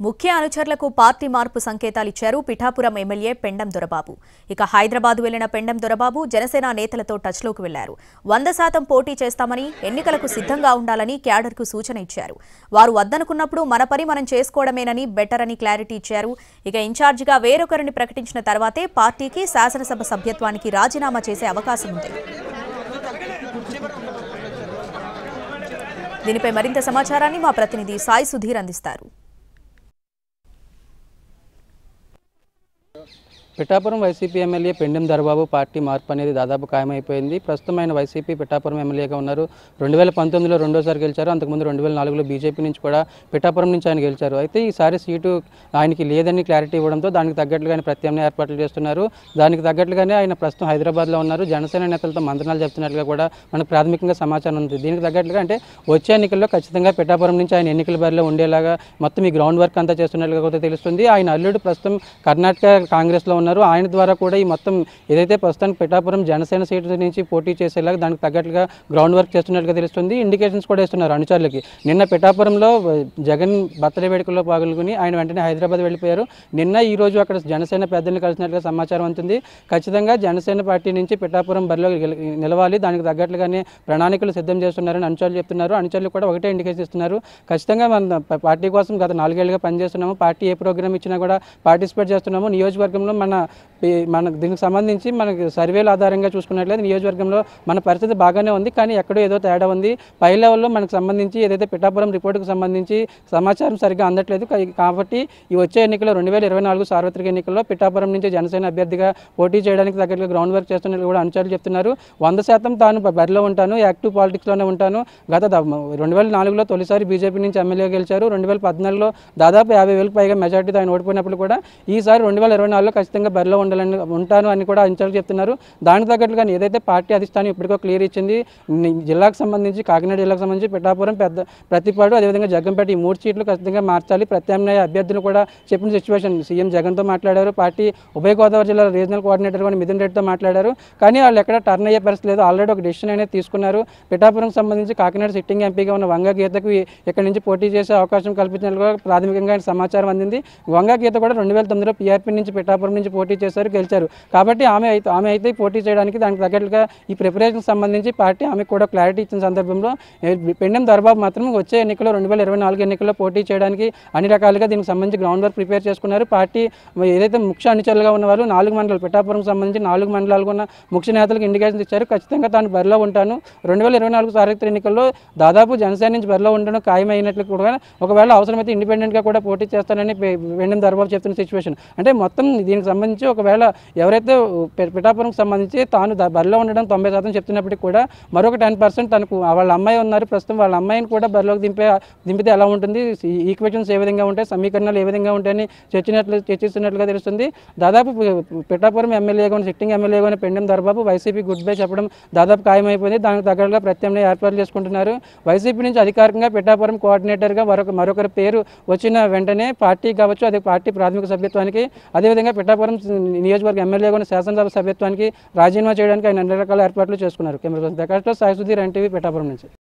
ముఖ్య అనుచరులకు పార్టీ మార్పు సంకేతాలు ఇచ్చారు పిఠాపురం ఎమ్మెల్యే పెండం దొరబాబు. ఇక హైదరాబాద్ వెళ్లిన పెండం దొరబాబు జనసేన నేతలతో టచ్లోకి వెళ్లారు. 100% పోటీ చేస్తామని, ఎన్నికలకు సిద్ధంగా ఉండాలని క్యాడర్కు సూచన ఇచ్చారు. వారు వద్దనుకున్నప్పుడు మన పని మనం చేసుకోవడమేనని బెటర్ అని క్లారిటీ ఇచ్చారు. ఇక ఇన్ఛార్జిగా వేరొకరిని ప్రకటించిన తర్వాతే పార్టీకి శాసనసభ సభ్యత్వానికి రాజీనామా చేసే అవకాశం ఉంది. దీనిపై మరింత సమాచారాన్ని మా ప్రతినిధి సాయి సుధీర్ అందిస్తారు. Pithapuram YCP MLA Pendem Dorababu party మార్పు అనేది దాదాపు ఖాయమైపోయింది. ప్రస్తుతం ఆయన వైసీపీ పిఠాపురం ఎమ్మెల్యేగా ఉన్నారు. 2019లో రెండోసారి గెలిచారు. అంతకుముందు 2004లో బీజేపీ నుంచి కూడా పిఠాపురం నుంచి ఆయన గెలిచారు. అయితే ఈసారి సీటు ఆయనకి లేదని క్లారిటీ ఇవ్వడంతో దానికి తగ్గట్లుగానే ప్రత్యామ్నాయ ఏర్పాట్లు చేస్తున్నారు. దానికి తగ్గట్లుగానే ఆయన ప్రస్తుతం హైదరాబాద్లో ఉన్నారు. జనసేన నేతలతో మంత్రాలు చెప్తున్నట్లుగా కూడా మనకు ప్రాథమికంగా సమాచారం ఉంది. దీనికి తగ్గట్లుగా అంటే వచ్చే ఎన్నికల్లో ఖచ్చితంగా పిఠాపురం నుంచి ఆయన ఎన్నికల బరిలో ఉండేలాగా మొత్తం ఈ గ్రౌండ్ వర్క్ అంతా చేస్తున్నట్లుగా కూడా తెలుస్తుంది. ఆయన అల్లుడు ప్రస్తుతం కర్ణాటక కాంగ్రెస్లో ఉన్నారు. ఆయన ద్వారా కూడా ఈ మొత్తం ఏదైతే ప్రస్తుతానికి పిఠాపురం జనసేన సీటు నుంచి పోటీ చేసేలాగా దానికి తగ్గట్లుగా గ్రౌండ్ వర్క్ చేస్తున్నట్లుగా తెలుస్తుంది. ఇండికేషన్స్ కూడా ఇస్తున్నారు అనుచరులకి. నిన్న పిఠాపురంలో జగన్ బర్త్డే వేడుకల్లో పాల్గొని ఆయన వెంటనే హైదరాబాద్ వెళ్ళిపోయారు. నిన్న ఈ రోజు అక్కడ జనసేన పెద్దల్ని కలిసినట్లుగా సమాచారం ఉంటుంది. ఖచ్చితంగా జనసేన పార్టీ నుంచి పిఠాపురం బరిలో నిలవాలి, దానికి తగ్గట్లుగానే ప్రణాళికలు సిద్ధం చేస్తున్నారని అనుచరులు చెప్తున్నారు. అనుచరులు కూడా ఒకటే ఇండికేషన్ ఇస్తున్నారు. ఖచ్చితంగా మన పార్టీ కోసం గత 4 ఏళ్లుగా పనిచేస్తున్నాము. పార్టీ ఏ ప్రోగ్రామ్ ఇచ్చినా కూడా పార్టిసిపేట్ చేస్తున్నాము. నియోజకవర్గంలో మన దీనికి సంబంధించి మనకి సర్వేల ఆధారంగా చూసుకున్నట్లయితే నియోజకవర్గంలో మన పరిస్థితి బాగానే ఉంది. కానీ ఎక్కడో ఏదో తేడా ఉంది. పై లెవెల్లో మనకు సంబంధించి ఏదైతే పిఠాపురం రిపోర్టుకు సంబంధించి సమాచారం సరిగ్గా అందట్లేదు. కాబట్టి ఈ వచ్చే ఎన్నికల్లో 2024 సార్వత్రిక ఎన్నికల్లో పిఠాపురం నుంచి జనసేన అభ్యర్థిగా పోటీ చేయడానికి తగ్గట్టుగా గ్రౌండ్ వర్క్ చేస్తున్నట్లు కూడా అనుచరులు చెప్తున్నారు. 100% తాను బరిలో ఉంటాను, యాక్టివ్ పాలిటిక్స్లోనే ఉంటాను. గత 2004లో తొలిసారి బీజేపీ నుంచి ఎమ్మెల్యేగా గెలిచారు. 2014లో దాదాపు 50,000కు పైగా మెజార్టీతో ఆయన ఓడిపోయినప్పుడు కూడా ఈసారి 2024లో ఖచ్చితంగా బరిలో ఉంటాను అని కూడా అనుచరులు చెప్తున్నారు. దానికి తగ్గట్లుగా ఏదైతే పార్టీ అధిష్టానం ఇప్పటికో క్లియర్ ఇచ్చింది, జిల్లాకు సంబంధించి కాకినాడ జిల్లాకు సంబంధించి పిఠాపురం, ప్రతిపాడు, అదేవిధంగా జగ్గంపేట ఈ 3 సీట్లు ఖచ్చితంగా మార్చాలి. ప్రత్యామ్నాయ అభ్యర్థులు కూడా చెప్పిన సిచ్యువేషన్ సీఎం జగన్తో మాట్లాడారు. పార్టీ ఉభయ గోదావరి జిల్లా రీజనల్ కోఆర్డినేటర్ కూడా మిథున్ రెడ్డితో మాట్లాడారు. కానీ వాళ్ళు ఎక్కడ టర్న్ అయ్యే పరిస్థితి లేదు. ఆల్రెడీ ఒక డెసిషన్ అనేది తీసుకున్నారు. పిఠాపురం సంబంధించి కాకినాడ సిట్టింగ్ ఎంపీగా ఉన్న వంగ గీతకు ఇక్కడ నుంచి పోటీ చేసే అవకాశం కల్పించినట్లుగా ప్రాథమికంగా సమాచారం అందింది. వంగ గీత కూడా 2009లో పీఆర్పీ నుంచి పిఠాపురం నుంచి పోటీ చేశారు, గెలిచారు. కాబట్టి ఆమె అయితే పోటీ చేయడానికి దానికి తగ్గట్లుగా ఈ ప్రిపరేషన్ సంబంధించి పార్టీ ఆమెకు కూడా క్లారిటీ ఇచ్చిన సందర్భంలో పెండెం దొరబాబు మాత్రం వచ్చే ఎన్నికల్లో 2024 ఎన్నికల్లో పోటీ చేయడానికి అన్ని రకాలుగా దీనికి సంబంధించి గ్రౌండ్ వర్క్ ప్రిపేర్ చేసుకున్నారు. పార్టీ ఏదైతే ముఖ్య అనుచరులుగా ఉన్న వాళ్ళు 4 మండలాలు పిఠాపురం సంబంధించి 4 మండలాలకు ఉన్న ముఖ్య నేతలకు ఇండికేషన్ ఇచ్చారు. ఖచ్చితంగా తాను బరిలో ఉంటాను, 2024 సార్వత్రిక ఎన్నికల్లో దాదాపు జనసేన నుంచి బరిలో ఉండడం ఖాయమైనట్లు కూడా, ఒకవేళ అవసరమైతే ఇండిపెండెంట్గా కూడా పోటీ చేస్తానని పెండెం దొరబాబు చెప్తున్న సిచ్యువేషన్. అంటే మొత్తం దీనికి సంబంధించి ఒకవేళ ఎవరైతే పిఠాపురంకి సంబంధించి తాను బరిలో ఉండడం 90% చెప్తున్నప్పటికీ కూడా మరొక 10% తనకు వాళ్ళ అమ్మాయి ఉన్నారు. ప్రస్తుతం వాళ్ళ అమ్మాయిని కూడా బరిలోకి దింపితే ఎలా ఉంటుంది, ఈక్వేషన్స్ ఏ విధంగా ఉంటాయి, సమీకరణాలు ఏ విధంగా ఉంటాయని చర్చిస్తున్నట్లుగా తెలుస్తుంది. దాదాపు పిఠాపురం ఎమ్మెల్యేగా ఉన్న సిట్టింగ్ ఎమ్మెల్యేగా ఉన్న Pendem Dorababu YCP good bye చెప్పడం దాదాపు ఖాయమైపోయింది. దానికి తగ్గట్టుగా ప్రత్యామ్నాయ ఏర్పాట్లు చేసుకుంటున్నారు. వైసీపీ నుంచి అధికారికంగా పిఠాపురం కోఆర్డినేటర్గా మరొకరి పేరు వచ్చిన వెంటనే పార్టీ కావచ్చు, అదే పార్టీ ప్రాథమిక సభ్యత్వానికి, అదేవిధంగా పిఠాపురం నియోజకవర్గ ఎమ్మెల్యేగా ఉన్న శాసనసభ సభ్యత్వానికి రాజీనామా చేయడానికి ఆయన అన్ని రకాల ఏర్పాట్లు చేసుకున్నారు. కెమెరా ప్రకాష్తో సాయి సుధీర్, ఎన్టీవీ, పిఠాపురం నుంచి.